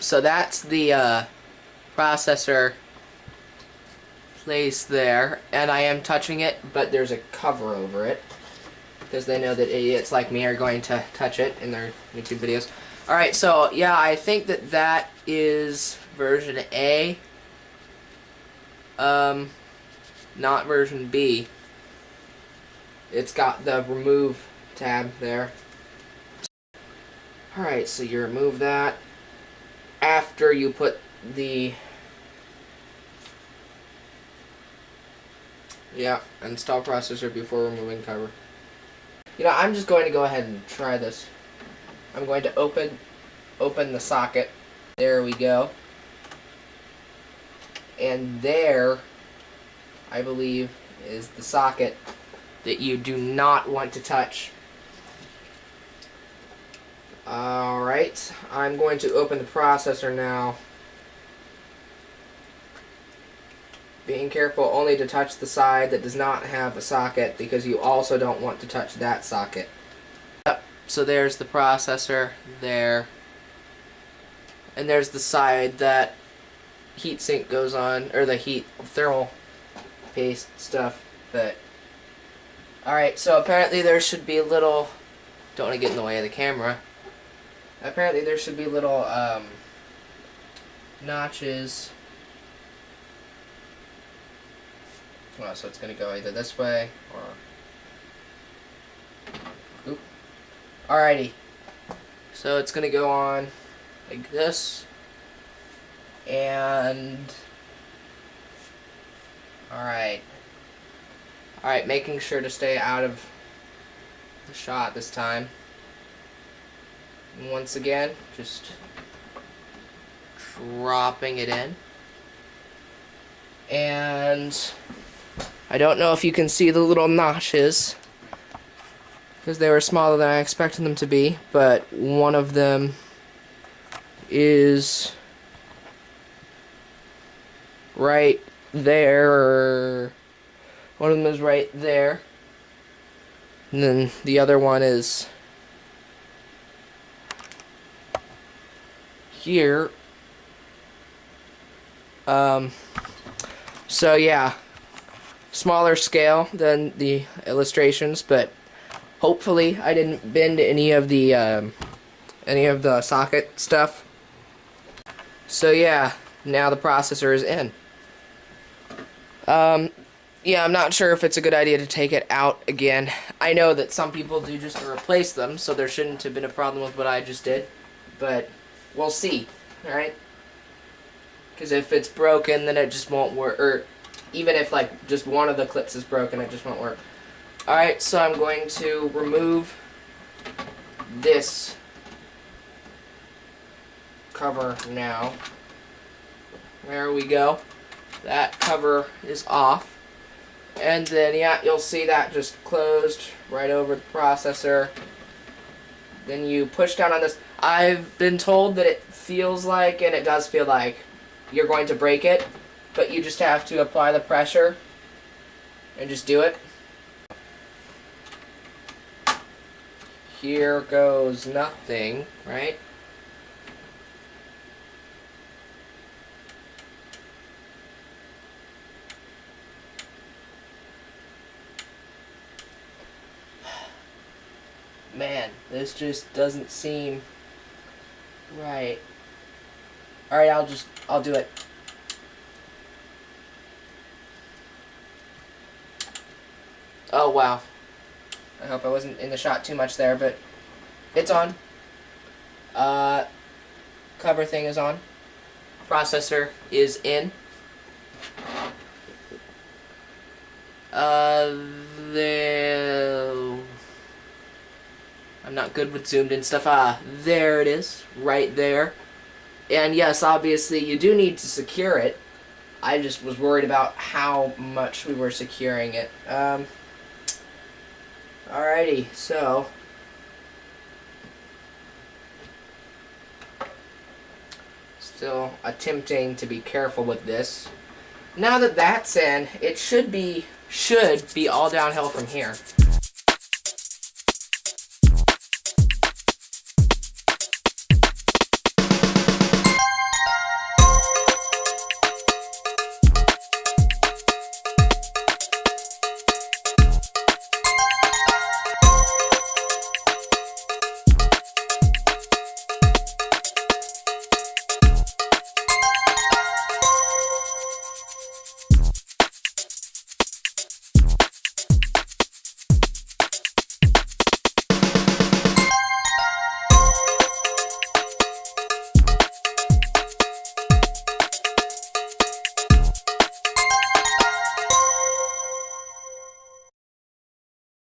so that's the processor placed there, and I am touching it, but there's a cover over it because they know that idiots like me are going to touch it in their YouTube videos. Alright, so yeah, I think that that is version A, not version B. It's got the remove tab there. Alright, so you remove that after you put the install processor before removing cover. You know, I'm just going to go ahead and try this. I'm going to open the socket. There we go. And there, I believe, is the socket that you do not want to touch. Alright, I'm going to open the processor now. Being careful only to touch the side that does not have a socket, because you also don't want to touch that socket. So there's the processor there. And there's the side that heatsink goes on, or the thermal paste stuff. But alright, so apparently there should be a little, don't want to get in the way of the camera. Apparently there should be little notches. Well, so it's going to go either this way or... Oop. Alrighty. So it's going to go on like this. And... Alright, making sure to stay out of the shot this time. And once again, just dropping it in. And I don't know if you can see the little notches, because they were smaller than I expected them to be, but one of them is right there. One of them is right there. And then the other one is here. So yeah, smaller scale than the illustrations, but hopefully I didn't bend any of the socket stuff. So yeah, now the processor is in. Yeah, I'm not sure if it's a good idea to take it out again. I know that some people do just to replace them, so there shouldn't have been a problem with what I just did. But we'll see, alright? Because if it's broken, then it just won't work. Or even if like just one of the clips is broken, it just won't work. Alright, so I'm going to remove this cover now. There we go. That cover is off. And then, yeah, you'll see that just closed right over the processor. Then you push down on this. I've been told that it feels like, and it does feel like, you're going to break it. But you just have to apply the pressure and just do it. Here goes nothing, right? Man, this just doesn't seem right. Alright, I'll do it. Oh, wow. I hope I wasn't in the shot too much there, but it's on. Cover thing is on. Processor is in. I'm not good with zoomed in stuff. There it is, right there. And yes, obviously you do need to secure it. I just was worried about how much we were securing it. Alrighty, so still attempting to be careful with this. Now that that's in, it should be all downhill from here.